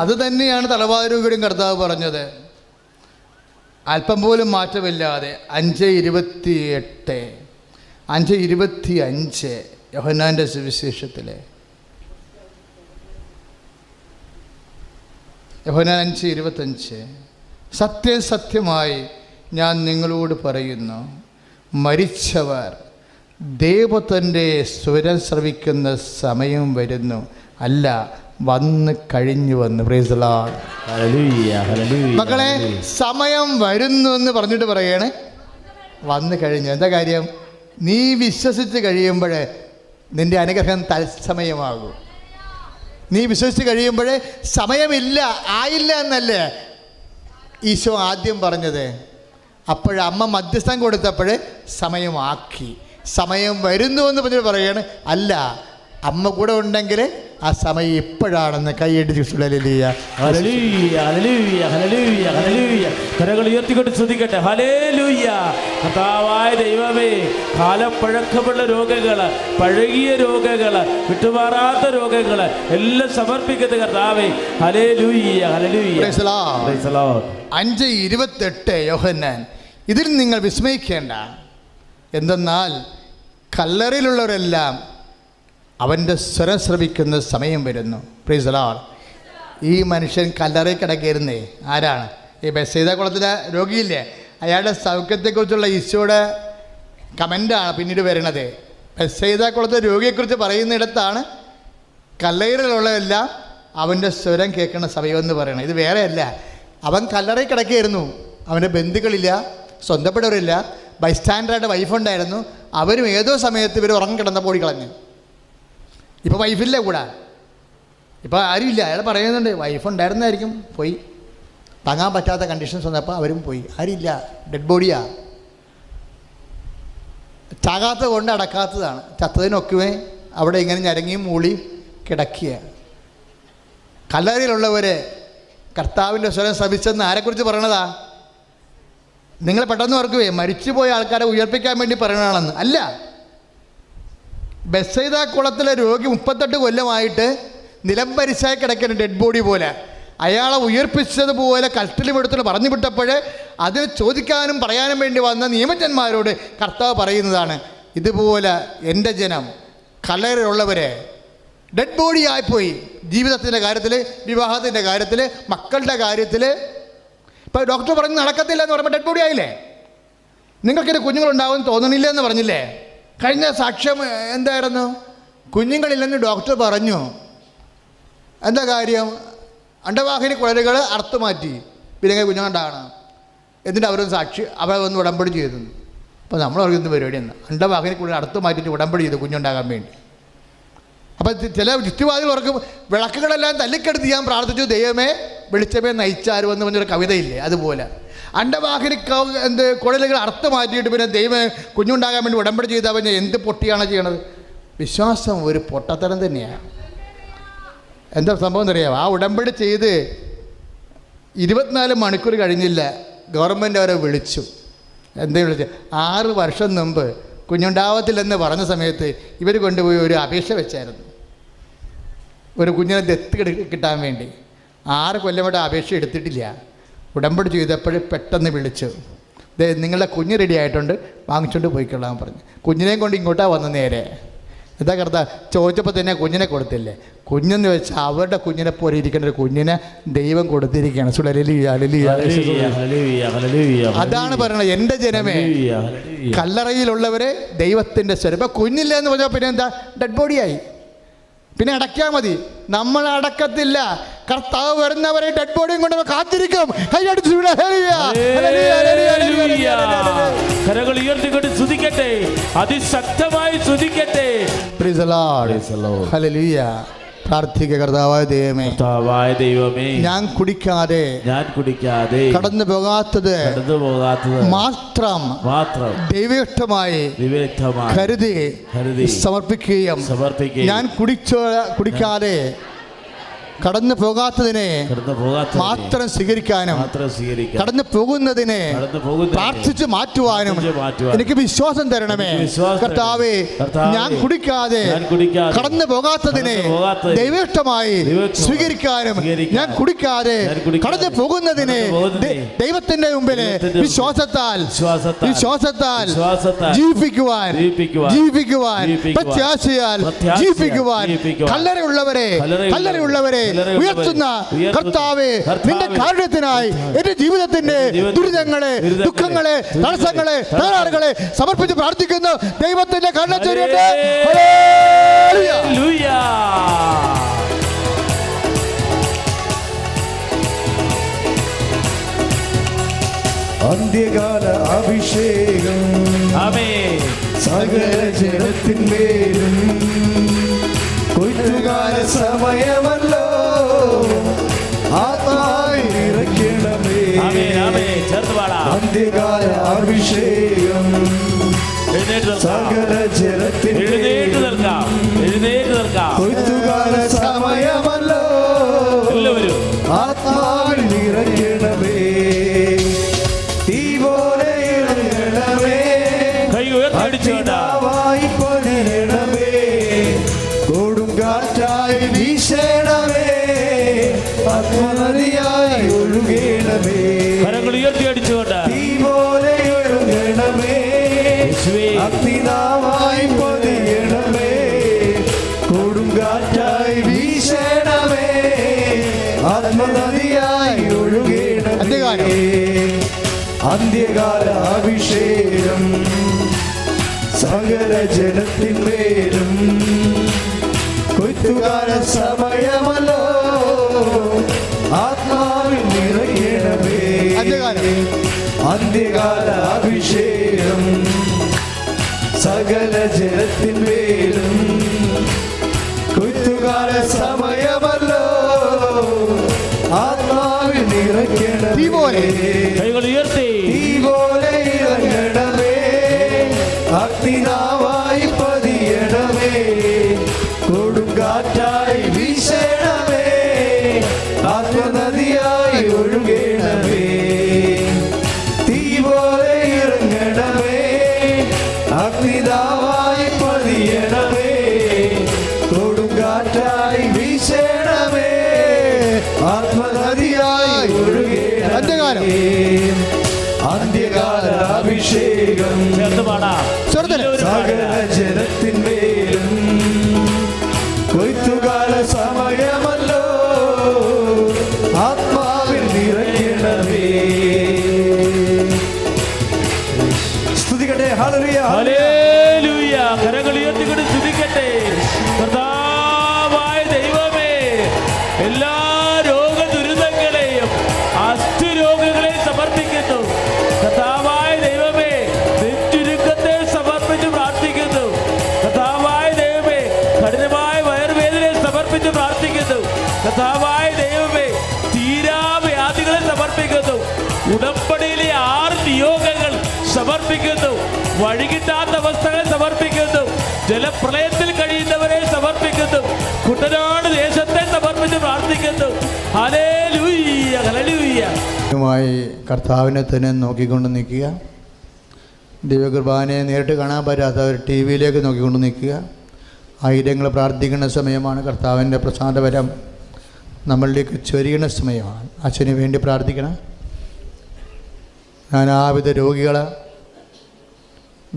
അത് തന്നെയാണ് തലവാരൂകരും കർത്താവ് പറഞ്ഞത്. അല്പം പോലും മാറ്റമില്ലാതെ 5:28, 5:25 യോഹന്നാൻ്റെ സുവിശേഷത്തിലെ യോഹന്നാൻ 5:25, സത്യം സത്യമായി ഞാൻ നിങ്ങളോട് പറയുന്നു, മരിച്ചവർ ദൈവത്തിൻ്റെ സ്വരം ശ്രവിക്കുന്ന സമയം വരുന്നു, അല്ല വന്ന് കഴിഞ്ഞു വന്ന്. Praise the Lord. Hallelujah, hallelujah. മക്കളെ, സമയം വരുന്നു എന്ന് പറഞ്ഞിട്ട് പറയാണ് വന്നു കഴിഞ്ഞു. എന്താ കാര്യം? നീ വിശ്വസിച്ച് കഴിയുമ്പോൾ നിൻ്റെ അനുഗ്രഹം തത്സമയമാകും. നീ വിശ്വസിച്ച് കഴിയുമ്പോൾ സമയമില്ല, ആയില്ല എന്നല്ലേ ഈശോ ആദ്യം പറഞ്ഞത്. അപ്പോഴമ്മ മധ്യസ്ഥം കൊടുത്തപ്പോൾ സമയമാക്കി. സമയം വരുന്നു എന്ന് പറഞ്ഞിട്ട് പറയാണ്, അല്ല അമ്മ കൂടെ ഉണ്ടെങ്കിൽ ആ സമയം ഇപ്പോഴാണെന്ന് കൈയടിച്ച് hallelujah. Hallelujah, hallelujah, hallelujah, hallelujah. കരങ്ങൾ ഉയർത്തിക്കൊണ്ട് സ്തുതിക്കട്ടെ. ഹല്ലേലൂയ. കർത്താവായ ദൈവമേ, കാലം പഴക്കമുള്ള രോഗങ്ങൾ, പഴകിയ രോഗങ്ങൾ, വിട്ടുമാറാത്ത രോഗങ്ങൾ എല്ലാം സമർപ്പിക്കുന്നത് കർത്താവേ. Hallelujah, hallelujah. Praise the Lord. Praise the Lord. 5:28 യോഹന്നാൻ. ഇതിൽ നിങ്ങൾ വിസ്മയിക്കേണ്ട, എന്തെന്നാൽ കല്ലറയിലുള്ളവരെല്ലാം അവൻ്റെ സ്വരം ശ്രവിക്കുന്ന സമയം വരുന്നു. Praise the Lord. ഈ മനുഷ്യൻ കല്ലറയിൽ കിടക്കുകയായിരുന്നേ. ആരാണ്? ഈ ബെത്സയിദ കുളത്തിലെ രോഗിയില്ലേ, അയാളുടെ സൗഖ്യത്തെക്കുറിച്ചുള്ള ഈശോയുടെ കമൻ്റാണ് പിന്നീട് വരുന്നത്. ബെത്സയിദ കുളത്തിലെ രോഗിയെക്കുറിച്ച് പറയുന്നിടത്താണ് കല്ലറയിലുള്ളതെല്ലാം അവൻ്റെ സ്വരം കേൾക്കുന്ന സമയമെന്ന് പറയണം. ഇത് വേറെയല്ല. അവൻ കല്ലറയിൽ കിടക്കുകയായിരുന്നു. അവൻ്റെ ബന്ധുക്കളില്ല, സ്വന്തപ്പെട്ടവരില്ല, ബൈസ്റ്റാൻഡറായിട്ട് വൈഫുണ്ടായിരുന്നു. അവരും ഏതോ സമയത്ത് ഇവർ ഉറങ്ങിക്കിടന്നപ്പോൾ ഓടിക്കളഞ്ഞു. ഇപ്പോൾ വൈഫില്ല കൂടെ, ഇപ്പോൾ ആരുമില്ല. അയാൾ പറയുന്നുണ്ട് വൈഫുണ്ടായിരുന്നായിരിക്കും, പോയി. താങ്ങാൻ പറ്റാത്ത കണ്ടീഷൻസ് വന്നപ്പോൾ അവരും പോയി. ആരുമില്ല, ഡെഡ് ബോഡിയാ. ചാകാത്തത് കൊണ്ട് അടക്കാത്തതാണ്. ചത്തതിനൊക്കെ അവിടെ ഇങ്ങനെ ഞരങ്ങിയും മൂളിയും കിടക്കുക. കല്ലറയിലുള്ളവർ കർത്താവിൻ്റെ സ്വരം ശ്രവിച്ചെന്ന് ആരെക്കുറിച്ച് പറയണതാ? നിങ്ങൾ പെട്ടെന്ന് ഓർക്കുവേ മരിച്ചുപോയ ആൾക്കാരെ ഉയർപ്പിക്കാൻ വേണ്ടി പറയണതാണെന്ന്. അല്ല, ബെത്സയിദ കുളത്തിലെ രോഗി 38 കൊല്ലമായിട്ട് നിലംപരിശായി കിടക്കുന്ന ഡെഡ് ബോഡി പോലെ. അയാളെ ഉയർപ്പിച്ചതുപോലെ കട്ടിലും എടുത്തിട്ട് പറഞ്ഞു വിട്ടപ്പോൾ അതിന് ചോദിക്കാനും പറയാനും വേണ്ടി വന്ന നിയമജ്ഞന്മാരോട് കർത്താവ് പറയുന്നതാണ്, ഇതുപോലെ എൻ്റെ ജനം കല്ലറയിലുള്ളവരെ ഡെഡ് ബോഡിയായിപ്പോയി. ജീവിതത്തിൻ്റെ കാര്യത്തിൽ, വിവാഹത്തിൻ്റെ കാര്യത്തിൽ, മക്കളുടെ കാര്യത്തിൽ. ഇപ്പോൾ ഡോക്ടർ പറഞ്ഞ് നടക്കത്തില്ല എന്ന് പറയുമ്പോൾ ഡെഡ് ബോഡി ആയില്ലേ? നിങ്ങൾക്കിത് കുഞ്ഞുങ്ങളുണ്ടാവുമെന്ന് തോന്നണില്ല എന്ന് പറഞ്ഞില്ലേ? കഴിഞ്ഞ സാക്ഷ്യം എന്തായിരുന്നു? കുഞ്ഞുങ്ങളില്ലെന്ന് ഡോക്ടർ പറഞ്ഞു. എന്താ കാര്യം? അണ്ടവാഹിനി കുഴലുകൾ അറുത്ത് മാറ്റി, പിന്നെ കുഞ്ഞുങ്ങളുണ്ടാകണം. എന്നിട്ട് അവരൊന്ന് അവരൊന്ന് ഉടമ്പടി ചെയ്തു. അപ്പോൾ നമ്മൾ പറയുന്ന പരിപാടിയാണ്, അണ്ടവാഹിനി കുഴൽ അറുത്ത് മാറ്റിയിട്ട് ഉടമ്പടി ചെയ്തു കുഞ്ഞുണ്ടാകാൻ വേണ്ടി. അപ്പം ചില ചുറ്റുപാടുകൾ ഉറക്കും വിളക്കുകളെല്ലാം തല്ലിക്കെടുത്ത് ഞാൻ പ്രാർത്ഥിച്ചു, ദൈവമേ വെളിച്ചമേ നയിച്ചാരുമെന്ന് പറഞ്ഞൊരു കവിതയില്ലേ, അതുപോലെ അണ്ടവാഹിനി കുഴലുകൾ അർത്ഥ മാറ്റിയിട്ട് പിന്നെ ദൈവം കുഞ്ഞുണ്ടാകാൻ വേണ്ടി ഉടമ്പടി ചെയ്തവൻ എന്ത് പൊട്ടിയാണ് ചെയ്യണത്? വിശ്വാസം ഒരു പൊട്ടത്തരം തന്നെയാണ്. എന്താ സംഭവം എന്നറിയാമോ? ആ ഉടമ്പടി ചെയ്ത് 24 മണിക്കൂർ കഴിഞ്ഞില്ല, ഗവൺമെൻറ് അവരെ വിളിച്ചു. എന്താ വിളിച്ചു? 6 വർഷം മുമ്പ് കുഞ്ഞുണ്ടാവത്തില്ലെന്ന് പറഞ്ഞ സമയത്ത് ഇവർ കൊണ്ടുപോയി ഒരു അപേക്ഷ വെച്ചായിരുന്നു, ഒരു കുഞ്ഞിനെ ദത്ത് കിട്ടാൻ വേണ്ടി. 6 കൊല്ലമായിട്ട് അപേക്ഷ എടുത്തിട്ടില്ല. ഉടമ്പടി ചെയ്തപ്പോൾ പെട്ടെന്ന് വിളിച്ചു, നിങ്ങളുടെ കുഞ്ഞ് റെഡി ആയിട്ടുണ്ട്, വാങ്ങിച്ചുകൊണ്ട് പോയിക്കൊള്ളാൻ പറഞ്ഞു. കുഞ്ഞിനെയും കൊണ്ട് ഇങ്ങോട്ടാണ് വന്ന നേരെ. എന്താ കർത്താ ചോദിച്ചപ്പോൾ തന്നെ കുഞ്ഞിനെ കൊടുത്തില്ലേ? കുഞ്ഞെന്ന് വെച്ചാൽ അവരുടെ കുഞ്ഞിനെ പോലെ ഇരിക്കേണ്ട ഒരു കുഞ്ഞിനെ ദൈവം കൊടുത്തിരിക്കുകയാണ്. അതാണ് പറയണത്, എൻ്റെ ജനമേ കല്ലറയിലുള്ളവരെ ദൈവത്തിൻ്റെ സ്വരം. ഇപ്പം കുഞ്ഞില്ല എന്ന് പറഞ്ഞാൽ പിന്നെ എന്താ? ഡെഡ് ബോഡിയായി. പിന്നെ അടയ്ക്കാൻ മതി. നമ്മൾ അടക്കത്തില്ല, കർത്താവ് വരുന്നവരെ ഡെഡ് ബോഡിയും കൊണ്ട് കാത്തിരിക്കും. കരങ്ങൾ ഉയർത്തിക്കൊണ്ട് സ്തുതിക്കട്ടെ, അതിശക്തമായി സ്തുതിക്കട്ടെ. പ്രാർത്ഥിക്കുക, കർത്താവായ ദൈവമേ, ഞാൻ കുടിക്കാതെ കടന്നു പോകാത്തത് മാത്രം ദൈവയിഷ്ടമായി കരുതി സമർപ്പിക്കുകയും ഞാൻ കുടിക്കാതെ കടന്നു പോകാത്തതിനെ മാത്രം സ്വീകരിക്കാനും കടന്നു പോകുന്നതിനെ പ്രാർത്ഥിച്ചു മാറ്റുവാനും എനിക്ക് വിശ്വാസം തരണമേ. കർത്താവേ, ഞാൻ കുടിക്കാതെ കടന്നു പോകാത്തതിനെ ദൈവേഷ്ടമായി സ്വീകരിക്കാനും ഞാൻ കുടിക്കാതെ കടന്നു പോകുന്നതിനെ ദൈവത്തിന്റെ മുമ്പിൽ വിശ്വാസത്താൽ ജീവിപ്പിക്കുവാൻ പ്രത്യാശയാൽ ജീവിപ്പിക്കുവാൻ കല്ലറയുള്ളവരെ ഉയർത്തുന്ന കർത്താവേ, നിന്റെ കാരുണ്യത്തിനായി എന്റെ ജീവിതത്തിന്റെ ദുരിതങ്ങളെ, ദുഃഖങ്ങളെ, തടസ്സങ്ങളെ, തകരാറുകളെ സമർപ്പിച്ച് പ്രാർത്ഥിക്കുന്നു. ദൈവത്തിന്റെ കരുണ ചൊരിയട്ടെ. അന്ത്യകാല അഭിഷേകം സകല ജനത്തിന്മേലും കൊയ്ത്തുകാല സമയമല്ലോ, ആത്മാവിൽ ഇറക്കണമേ. അന്ത്യകാല അഭിഷേകം സകല ജനത്തിന്മേലും ആത്മാവിൽ നിറയ്ക്കണമേ. തീ പോലെ ഇറങ്ങണമേ, കൈ ഉയർത്തിയടിച്ചുകൊണ്ട് അഗ്നിനാവായി പതിയണമേ, കൊടുങ്കാറ്റായി വീശണമേ, ആത്മനദിയായി ഒഴുകണമേ. കരങ്ങൾ ഉയർത്തിയടിച്ചുകൊണ്ട് തീ പോലെ ഒഴുകണമേ, അഗ്നിനാവായി പതിയണമേ, കൊടുങ്കാറ്റായി വീശണമേ, ആത്മനദിയായി ഒഴുകണമേ. അന്ത്യകാല അഭിഷേകം സകല ജനത്തിന്മേലും, കൊയ്ത്തുകാല സമയമല്ലോ, ആത്മാവിൽ നിറയണമേ. അന്ത്യകാല അഭിഷേകം സകല ജനത്തിന്മേലും, കൊയ്ത്തുകാല സമയമല്ലോ, ആത്മാവിൽ നിറയ്ക്കണമേ. കൈകൾ ഉയർത്തി തീ പോലെ ഇറങ്ങണമേ, അഗ്നിനാവായി പതിയണമേ, കൊടുങ്കാറ്റായി വീശണമേ, ആത്മനദിയായി ഒഴുകണമേ. തീ പോലെ ഇറങ്ങണമേ, അഗ്നിനാവായി പതിയണമേ, കൊടുങ്കാറ്റായി വീശണമേ, ആത്മനദിയായി ഒഴുകണമേ. അന്ത്യകാല അഭിഷേകം സകല ജനത്തിന്മേലും, കൊയ്ത്തുകാല സമയമല്ലോ, ആത്മാവിൽ നിറയ്ക്കണമേ. സ്തുതിക്കട്ടെ. Hallelujah, hallelujah. കരങ്ങൾ ഉയർത്തിക്കൊണ്ട് സ്തുതിക്കട്ടെ. കർത്താവായ ദൈവമേ, എല്ലാ രോഗദുരിതങ്ങളെയും അസ്ഥിരോഗങ്ങളെയും സമർപ്പിക്കുന്നു. കർത്താവായ ദൈവമേ, നെഞ്ചുരുക്കത്തെ സമർപ്പിച്ച് പ്രാർത്ഥിക്കുന്നു. കർത്താവായ ദൈവമേ, കഠിനമായ വയറുവേദനയെ സമർപ്പിച്ച് പ്രാർത്ഥിക്കുന്നു. കർത്താവായ ദൈവമേ, തീരാവ്യാധികളെ സമർപ്പിക്കുന്നു. ഉടമ്പടിയിലെ 6 നിയോഗങ്ങൾ സമർപ്പിക്കുന്നു. വഴികിട്ടാത്ത അവസ്ഥകളെ സമർപ്പിക്കുന്നു. ജലപ്രളയത്തിൽ കഴിയുന്നവരെ സമർപ്പിക്കുന്നു. കുട്ടനാട് ദേശത്തെ സമർപ്പിച്ച് പ്രാർത്ഥിക്കുന്നു. Hallelujah, hallelujah. കർത്താവിനെ തന്നെ നോക്കിക്കൊണ്ട് നിൽക്കുക. ദൈവകുർബാനയെ നേരിട്ട് കാണാൻ പറ്റാത്തവർ ടി വിയിലേക്ക് നോക്കിക്കൊണ്ട് നിൽക്കുക. ആയിരങ്ങൾ പ്രാർത്ഥിക്കുന്ന സമയമാണ്. കർത്താവിൻ്റെ പ്രസാദപരം നമ്മളിലേക്ക് ചൊരിയുന്ന സമയമാണ്. അച്ഛന് വേണ്ടി പ്രാർത്ഥിക്കണം. നാനാവിധ രോഗികൾ,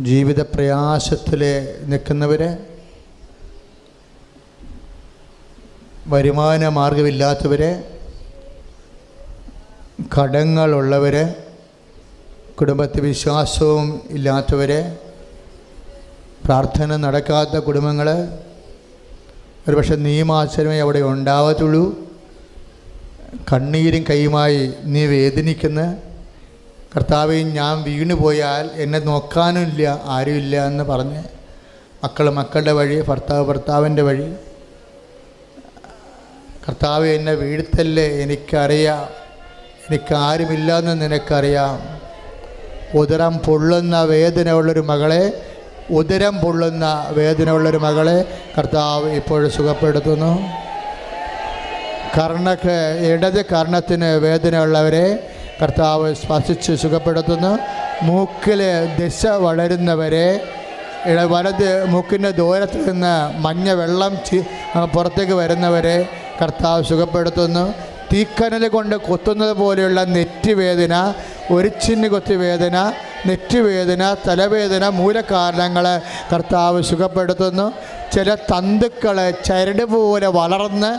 ജീവിത പ്രയാസത്തിൽ നിൽക്കുന്നവർ, വരുമാന മാർഗമില്ലാത്തവർ, കടങ്ങളുള്ളവർ, കുടുംബത്തിൽ വിശ്വാസവും ഇല്ലാത്തവർ, പ്രാർത്ഥന നടക്കാത്ത കുടുംബങ്ങൾ, ഒരുപക്ഷെ നീ മാത്രമേ അവിടെ ഉണ്ടാവത്തുള്ളൂ. കണ്ണീരും കൈയുമായി നീ വേദനിക്കുന്ന കർത്താവേ, ഞാൻ വീണു പോയാൽ എന്നെ നോക്കാനുമില്ല, ആരുമില്ല എന്ന് പറഞ്ഞ് മക്കളുടെ വഴി, ഭർത്താവിൻ്റെ വഴി, കർത്താവേ എന്നെ വീഴ്ത്തല്ലേ, എനിക്കറിയാം, എനിക്കാരുമില്ലെന്ന് നിനക്കറിയാം. ഉദരം പൊള്ളുന്ന വേദനയുള്ളൊരു മകളെ, ഉദരം പൊള്ളുന്ന വേദനയുള്ളൊരു മകളെ കർത്താവ് ഇപ്പോൾ സുഖപ്പെടുത്തുന്നു. ഇടത് കർണത്തിന് വേദനയുള്ളവരെ കർത്താവ് സ്പർശിച്ച് സുഖപ്പെടുത്തുന്നു. മൂക്കിൽ ദശ വളരുന്നവരെ, വലത് മൂക്കിൻ്റെ ദൂരത്തിൽ നിന്ന് മഞ്ഞ വെള്ളം പുറത്തേക്ക് വരുന്നവരെ കർത്താവ് സുഖപ്പെടുത്തുന്നു. തീക്കനൽ കൊണ്ട് കൊത്തുന്നത് പോലെയുള്ള നെറ്റിവേദന, ഒരിച്ചിന് കൊത്തി വേദന, നെറ്റിവേദന, തലവേദന, മൂലകാരണങ്ങൾ കർത്താവ് സുഖപ്പെടുത്തുന്നു. ചില തന്തുക്കൾ ചരട് പോലെ വളർന്ന്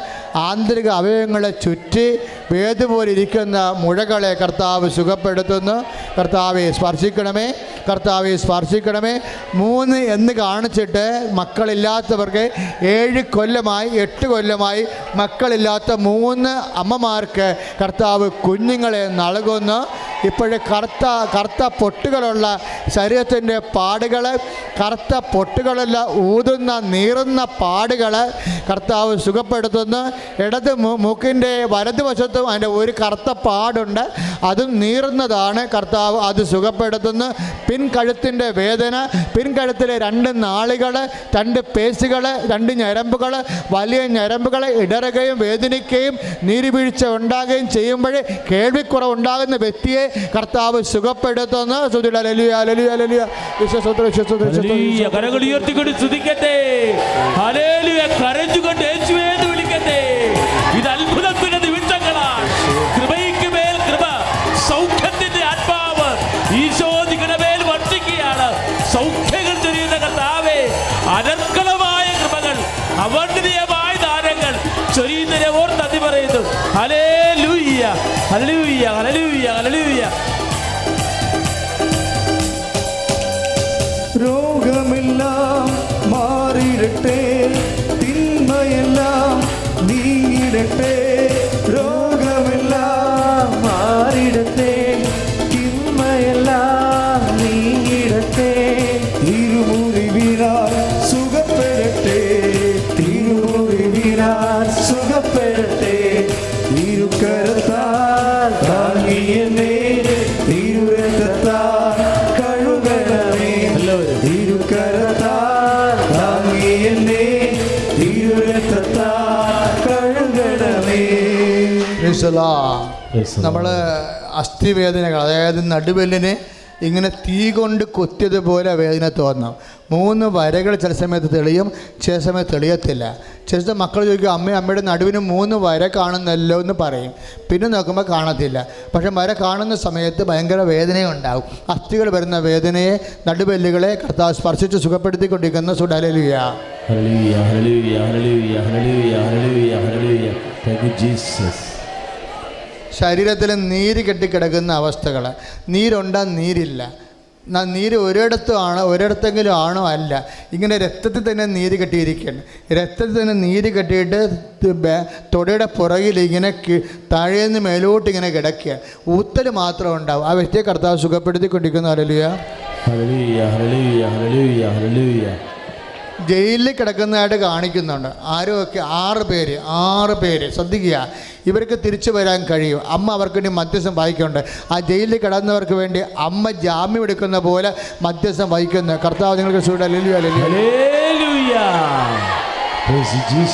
ആന്തരിക അവയവങ്ങളെ ചുറ്റി വേദ് പോലെ ഇരിക്കുന്ന മുഴകളെ കർത്താവ് സുഖപ്പെടുത്തുന്നു. കർത്താവെ സ്പർശിക്കണമേ, കർത്താവെ സ്പർശിക്കണമേ. 3 എന്ന് കാണിച്ചിട്ട് മക്കളില്ലാത്തവർക്ക് 7 കൊല്ലമായി 8 കൊല്ലമായി മക്കളില്ലാത്ത 3 അമ്മമാർക്ക് കർത്താവ് കുഞ്ഞുങ്ങളെ നൽകുന്നു. ഇപ്പോഴേ കറുത്ത പൊട്ടുകളുള്ള ശരീരത്തിൻ്റെ പാടുകൾ, കറുത്ത പൊട്ടുകളല്ല ഊതുന്ന നീറുന്ന പാടുകൾ കർത്താവ് സുഖപ്പെടുത്തുന്നു. ഇടത് മൂക്കിൻ്റെ വലതുവശത്തും അതിൻ്റെ ഒരു കറുത്ത പാടുണ്ട്, അതും നീറുന്നതാണ്. കർത്താവ് അത് സുഖപ്പെടുത്തുന്നു. പിൻകഴുത്തിൻ്റെ വേദന, പിൻകഴുത്തിലെ 2 നാളുകൾ, 2 പേശികൾ, 2 ഞരമ്പുകൾ, വലിയ ഞരമ്പുകൾ ഇടറുകയും വേദനിക്കുകയും നീരുവീഴ്ച ഉണ്ടാകുകയും ചെയ്യുമ്പോൾ കേൾവിക്കുറവ് ഉണ്ടാകുന്ന വ്യക്തിയെ കർത്താവ് സുഖപ്പെടുത്തുന്നു. കരങ്ങൾ ഉയർത്തിക്കൊണ്ട് സ്തുതിക്കട്ടെ, ഹല്ലേലൂയ. കരഞ്ഞുകൊണ്ട് യേശുവേ എന്ന് വിളിക്കട്ടെ. ഇത് അത്ഭുതത്തിന്റെ നിമിഷങ്ങളാണ്. കൃപയ്ക്ക് മേൽ കൃപ, സൗഖ്യത്തിന്റെ ആത്മാവ് ഈശോ നിങ്ങളുടെ മേൽ വർഷിക്കുകയാണ്. സൗഖ്യങ്ങൾ ചൊരിയുന്ന കർത്താവേ, അനർക്കളമായ കൃപകൾ, അവർണ്ണനീയമായ ദാനങ്ങൾ ചൊരിയുന്നതിനെ ഓർത്ത് നന്ദി പറയുന്നു. Hallelujah, hallelujah, hallelujah, hallelujah. രോഗമെല്ലാം മാറിയിടട്ടെ, തിന്മയെല്ലാം നീങ്ങിടട്ടെ. രോഗമെല്ലാം മാറിയിടട്ടെ, തിന്മയെല്ലാം നീങ്ങിടട്ടെ. തിരുമുറിവിനാൽ സുഖപ്പെടട്ടെ, തിരുമുറിവിനാൽ സുഖപ്പെടട്ടെ. തിരുക്കരത്താൽ താങ്ങിയെന്നെ, തിരുരക്തത്താൽ കഴുകണമേ. തിരുക്കരത്താൽ താങ്ങിയെന്നെ, തിരുരക്തത്താൽ കഴുകണമേ. നമ്മൾ അസ്ഥിവേദനകൾ, അതായത് നടുവെല്ലിനെ ഇങ്ങനെ തീ കൊണ്ട് കൊത്തിയതുപോലെ വേദന തോന്നാം. 3 വരകൾ ചില സമയത്ത് തെളിയും, ചില സമയത്ത് തെളിയത്തില്ല. ചില സമയത്ത് മക്കൾ ചോദിക്കും, അമ്മയുടെ നടുവിന് 3 വര കാണുന്നല്ലോ എന്ന് പറയും. പിന്നെ നോക്കുമ്പോൾ കാണത്തില്ല. പക്ഷെ വര കാണുന്ന സമയത്ത് ഭയങ്കര വേദനയുണ്ടാവും. അസ്ഥികൾ വരുന്ന വേദനയെ, നടുവെല്ലുകളെ കർത്താവ് സ്പർശിച്ച് സുഖപ്പെടുത്തിക്കൊണ്ടിരിക്കുന്ന hallelujah, hallelujah, hallelujah, hallelujah, hallelujah, hallelujah. Thank you Jesus. ശരീരത്തിൽ നീര് കെട്ടിക്കിടക്കുന്ന അവസ്ഥകൾ, നീരുണ്ടാ നീരില്ല, നീര് ഒരിടത്തെങ്കിലും ആണോ അല്ല, ഇങ്ങനെ രക്തത്തിൽ തന്നെ നീര് കെട്ടിയിരിക്കുകയാണ്. രക്തത്തിൽ തന്നെ നീര് കെട്ടിയിട്ട് തൊടയുടെ പുറകിൽ ഇങ്ങനെ താഴേന്ന് മേലോട്ട് ഇങ്ങനെ കിടക്കുക, ഊത്തൽ മാത്രം ഉണ്ടാവും. ആ വ്യക്തിയെ കർത്താവ് സുഖപ്പെടുത്തിക്കൊണ്ടിരിക്കുന്നു. Hallelujah, hallelujah, hallelujah, hallelujah, hallelujah. ജയിലിൽ കിടക്കുന്നതായിട്ട് കാണിക്കുന്നുണ്ട്. ആരൊക്കെ? 6 പേര്. ശ്രദ്ധിക്കുക, ഇവർക്ക് തിരിച്ചു വരാൻ കഴിയും. അമ്മ അവർക്ക് വേണ്ടി മധ്യസ്ഥം വഹിക്കുന്നുണ്ട്. ആ ജയിലിൽ കിടന്നവർക്ക് വേണ്ടി അമ്മ ജാമ്യം എടുക്കുന്ന പോലെ മധ്യസ്ഥം വഹിക്കുന്നു. കർത്താവ് നിങ്ങൾക്ക്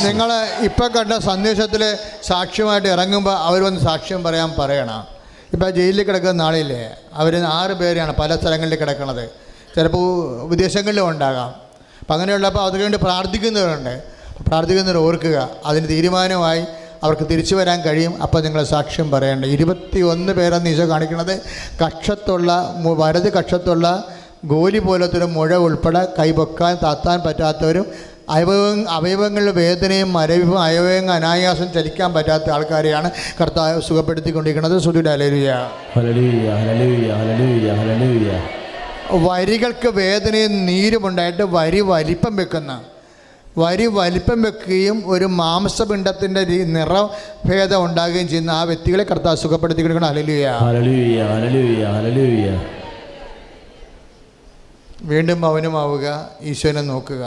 നിങ്ങൾ ഇപ്പം കണ്ട സന്ദേശത്തിൽ സാക്ഷ്യമായിട്ട് ഇറങ്ങുമ്പോൾ അവർ വന്ന് സാക്ഷ്യം പറയണം. ഇപ്പം ജയിലിൽ കിടക്കുന്ന ആളില്ലേ, അവർ 6 പേരാണ് പല സ്ഥലങ്ങളിൽ കിടക്കുന്നത്. ചിലപ്പോൾ വിദേശങ്ങളിലും ഉണ്ടാകാം. അപ്പം അങ്ങനെയുള്ളപ്പോൾ അതിനു വേണ്ടി പ്രാർത്ഥിക്കുന്നവർ ഓർക്കുക, അതിന് തീരുമാനമായി അവർക്ക് തിരിച്ചു വരാൻ കഴിയും. അപ്പോൾ നിങ്ങൾ സാക്ഷ്യം പറയേണ്ടത്. 21 പേരെന്ന് ഈശോ കാണിക്കുന്നത് വലത് കക്ഷത്തുള്ള ഗോലി പോലത്തെ മുഴ ഉൾപ്പെടെ കൈപൊക്കാൻ താത്താൻ പറ്റാത്തവരും, അവയവങ്ങളുടെ വേദനയും മരവിപ്പും അവയവങ്ങൾ അനായാസം ചലിക്കാൻ പറ്റാത്ത ആൾക്കാരെയാണ് കർത്താവ് സുഖപ്പെടുത്തിക്കൊണ്ടിരിക്കുന്നത്. Hallelujah, hallelujah, hallelujah, hallelujah. വരികൾക്ക് വേദനയും നീരുമുണ്ടായിട്ട് വരി വലിപ്പം വെക്കുകയും ഒരു മാംസപിണ്ഡത്തിൻ്റെ നിറഭേദം ഉണ്ടാകുകയും ചെയ്യുന്ന ആ വ്യക്തികളെ കർത്താവ് സുഖപ്പെടുത്തിക്കൊണ്ടിരിക്കണം. Hallelujah, hallelujah, hallelujah, hallelujah. വീണ്ടും മൗനമാവുക, ഈശോനെ നോക്കുക.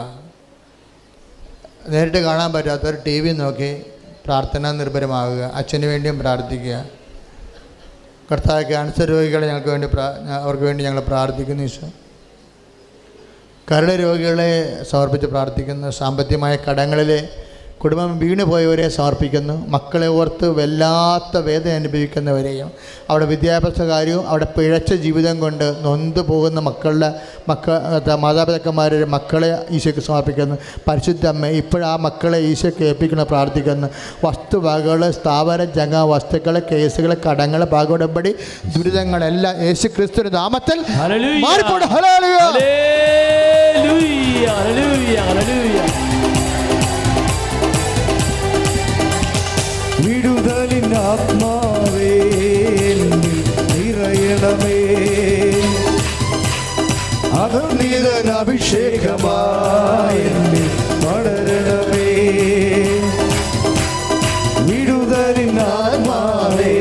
നേരിട്ട് കാണാൻ പറ്റാത്തവർ TV നോക്കി പ്രാർത്ഥന നിർഭരമാവുക. അച്ഛന് വേണ്ടിയും പ്രാർത്ഥിക്കുക. കർത്താവ് ക്യാൻസർ രോഗികളെ അവർക്ക് വേണ്ടി ഞങ്ങൾ പ്രാർത്ഥിക്കുന്നു. ഈശോ കരൾ രോഗികളെ സമർപ്പിച്ച് പ്രാർത്ഥിക്കുന്നു. സാമ്പത്തികമായ കടങ്ങളിലെ കുടുംബം വീണുപോയവരെ സമർപ്പിക്കുന്നു. മക്കളെ ഓർത്ത് വല്ലാത്ത വേദന അനുഭവിക്കുന്നവരെയും, അവിടെ വിദ്യാഭ്യാസ കാര്യവും അവിടെ പിഴച്ച ജീവിതം കൊണ്ട് നൊന്തു പോകുന്ന മാതാപിതാക്കന്മാരുടെ മക്കളെ ഈശോയ്ക്ക് സമർപ്പിക്കുന്നു. പരിശുദ്ധ അമ്മ ഇപ്പോഴാ മക്കളെ ഈശോയ്ക്ക് ഏൽപ്പിക്കണം പ്രാർത്ഥിക്കുന്നു. വസ്തുവകകൾ, സ്ഥാപന ജംഗ വസ്തുക്കൾ, കേസുകൾ, കടങ്ങൾ, ഭാഗോടമ്പടി ദുരിതങ്ങളെല്ലാം യേശു ക്രിസ്തുവിന്റെ നാമത്തിൽ മാറിപ്പോട്ടെ. Hallelujah, hallelujah, hallelujah, hallelujah. വിടുതലിൻ ആത്മാവേ നിറയണമേ, അഭിഷേകമായി വളരണമേ. വിടുതലിൻ ആത്മാവേ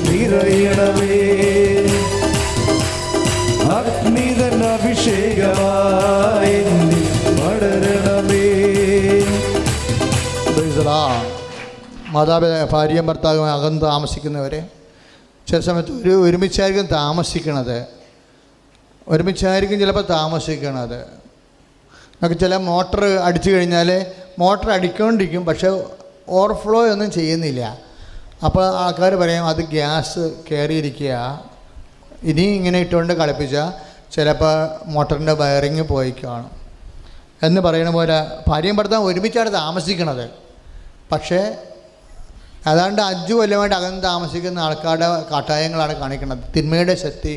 നിറയണമേ, ഭാര്യയും ഭർത്താവും അകന്ന് താമസിക്കുന്നവർ, ചില സമയത്ത് ഒരുമിച്ചായിരിക്കും താമസിക്കണത്, ഒരുമിച്ചായിരിക്കും ചിലപ്പോൾ താമസിക്കണത്. നമുക്ക് ചില മോട്ടർ അടിച്ചു കഴിഞ്ഞാൽ മോട്ടർ അടിക്കൊണ്ടിരിക്കും, പക്ഷേ ഓവർഫ്ലോ ഒന്നും ചെയ്യുന്നില്ല. അപ്പോൾ ആൾക്കാർ പറയും അത് ഗ്യാസ് കയറിയിരിക്കുക, ഇനി ഇങ്ങനെ ഇട്ടുകൊണ്ട് കളിപ്പിച്ചാൽ ചിലപ്പോൾ മോട്ടറിൻ്റെ വയറിങ് പോയി കാണും എന്ന് പറയുന്ന പോലെ ഭാര്യയും ഭർത്താവും ഒരുമിച്ചാണ് താമസിക്കണത്. പക്ഷേ ഏതാണ്ട് 5 കൊല്ലമായിട്ട് അകന്ന് താമസിക്കുന്ന ആൾക്കാരുടെ കാട്ടായങ്ങളാണ് കാണിക്കുന്നത്. തിന്മയുടെ ശക്തി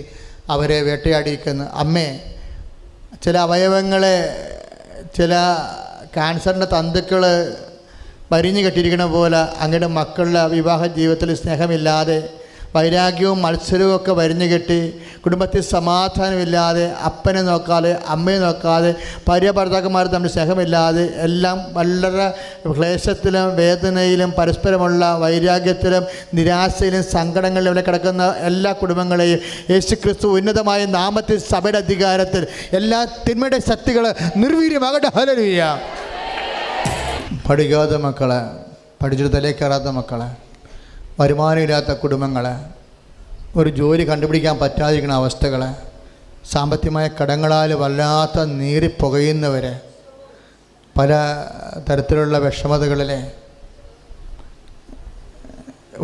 അവരെ വേട്ടയാടിയിരിക്കുന്നു. അമ്മേ, ചില അവയവങ്ങളെ, ചില ക്യാൻസറിൻ്റെ തന്തുക്കൾ വരിഞ്ഞു കെട്ടിയിരിക്കുന്ന പോലെ അങ്ങയുടെ മക്കളുടെ വിവാഹ ജീവിതത്തിൽ സ്നേഹമില്ലാതെ വൈരാഗ്യവും മത്സരവും ഒക്കെ വരിഞ്ഞു കെട്ടി കുടുംബത്തിൽ സമാധാനമില്ലാതെ, അപ്പനെ നോക്കാതെ അമ്മയെ നോക്കാതെ, ഭാര്യ ഭർത്താക്കന്മാർ തമ്മിൽ സ്നേഹമില്ലാതെ, എല്ലാം വളരെ ക്ലേശത്തിലും വേദനയിലും പരസ്പരമുള്ള വൈരാഗ്യത്തിലും നിരാശയിലും സങ്കടങ്ങളിലും ഇവിടെ കിടക്കുന്ന എല്ലാ കുടുംബങ്ങളെയും യേശുക്രിസ്തു ഉന്നതമായ നാമത്തിൽ സഭയുടെ അധികാരത്തിൽ എല്ലാ തിന്മയുടെ ശക്തികൾ നിർവീര്യമാകട്ടെ. ഹല്ലേലൂയ. പഠിക്കാത്ത മക്കളെ, പഠിച്ചിട്ട് തലേ കയറാത്ത മക്കളെ, വരുമാനമില്ലാത്ത കുടുംബങ്ങളെ, ഒരു ജോലി കണ്ടുപിടിക്കാൻ പറ്റാതിരിക്കുന്ന അവസ്ഥകളെ, സാമ്പത്തികമായ കടങ്ങളാൽ വല്ലാത്ത നീറിപ്പുകയുന്നവരെ, പല തരത്തിലുള്ള വിഷമതകളിലെ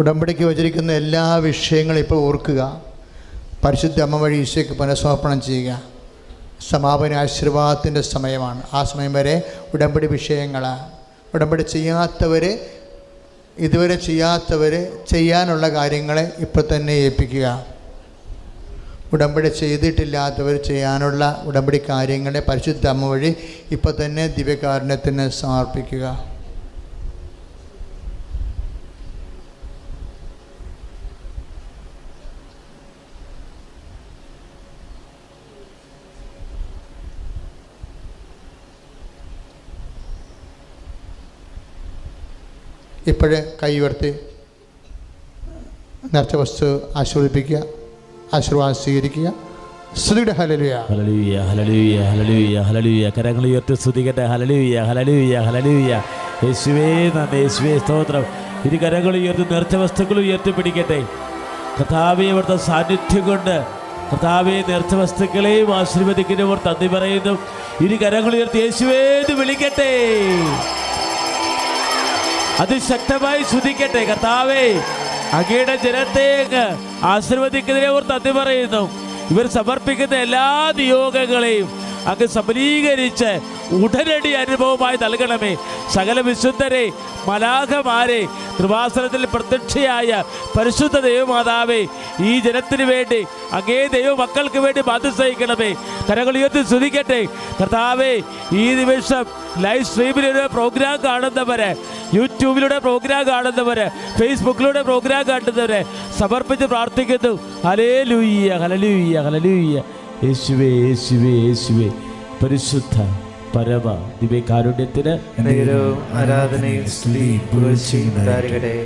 ഉടമ്പടിക്ക് വച്ചിരിക്കുന്ന എല്ലാ വിഷയങ്ങളും ഇപ്പോൾ ഓർക്കുക. പരിശുദ്ധ അമ്മ വഴി ഈശോയ്ക്ക് പുനഃസമർപ്പണം ചെയ്യുക. സമാപന ആശീർവാദത്തിൻ്റെ സമയമാണ്. ആ സമയം വരെ ഉടമ്പടി വിഷയങ്ങൾ, ഉടമ്പടി ചെയ്യാത്തവർ, ഇതുവരെ ചെയ്യാത്തവർ ചെയ്യാനുള്ള കാര്യങ്ങളെ ഇപ്പോൾ തന്നെ ഏൽപ്പിക്കുക. ഉടമ്പടി ചെയ്തിട്ടില്ലാത്തവർ ചെയ്യാനുള്ള ഉടമ്പടി കാര്യങ്ങളെ പരിശുദ്ധ അമ്മ വഴി ഇപ്പോൾ തന്നെ ദിവ്യകാരുണ്യത്തിന് സമർപ്പിക്കുക. ഇപ്പോഴേ കൈ ഉയർത്തി നേർച്ച വസ്തു ആശീർവദിപ്പിക്കുക, ആശീർവാദം സ്വീകരിക്കുക. സ്തുതിയുടെ hallelujah. Hallelujah, hallelujah, hallelujah, hallelujah. കരങ്ങൾ ഉയർത്തി സ്തുതിക്കട്ടെ. Hallelujah, hallelujah, hallelujah. യേശുവേ നന്ദി, യേശുവേ സ്തോത്രം. ഇരു കരങ്ങൾ ഉയർത്തി നേർച്ച വസ്തുക്കൾ ഉയർത്തിപ്പിടിക്കട്ടെ. കർത്താവേ, അവിടുത്തെ സാന്നിധ്യം കൊണ്ട് കർത്താവേ നേർച്ച വസ്തുക്കളെയും ആശീർവദിക്കുന്നവർ നന്ദി പറയുന്നു. ഇരു കരങ്ങൾ ഉയർത്തി യേശുവേ എന്ന് വിളിക്കട്ടെ. അതിശക്തമായി സ്തുതിക്കട്ടെ. കർത്താവേ, അങ്ങയുടെ ജനത്തെ അങ്ങ് ആശീർവദിക്കുന്നതിനെ ഓർ നന്ദി പറയുന്നു. ഇവർ സമർപ്പിക്കുന്ന എല്ലാ നിയോഗങ്ങളെയും അങ്ങ് സബലീകരിച്ച് ഉടനടി അനുഭവമായി നൽകണമേ. സകല വിശുദ്ധരെ, മലാഖമാരെ, കൃപാസനത്തിൽ പ്രത്യക്ഷയായ പരിശുദ്ധ ദൈവമാതാവേ, ഈ ജനത്തിന് വേണ്ടി അങ്ങേ ദൈവ മക്കൾക്ക് വേണ്ടി ബാധ്യസഹിക്കണമേ. കരങ്ങൾ ഉയർത്തി സ്തുതിക്കട്ടെ. കർത്താവേ, ഈ നിമിഷം ലൈവ് സ്ട്രീമിലൂടെ പ്രോഗ്രാം കാണുന്നവരെ, യൂട്യൂബിലൂടെ പ്രോഗ്രാം കാണുന്നവര്, ഫേസ്ബുക്കിലൂടെ പ്രോഗ്രാം കാണുന്നവരെ സമർപ്പിച്ച് പ്രാർത്ഥിക്കുന്നു. Hallelujah, hallelujah, hallelujah. യേശുവേ, യേശുവേ, യേശുവേ. പരിശുദ്ധ പരമ ദിവ്യകാരുണ്യത്തിന് ആരാധനയും സ്തുതിയും പുകഴ്ചയും ഉണ്ടായിരിക്കട്ടെ.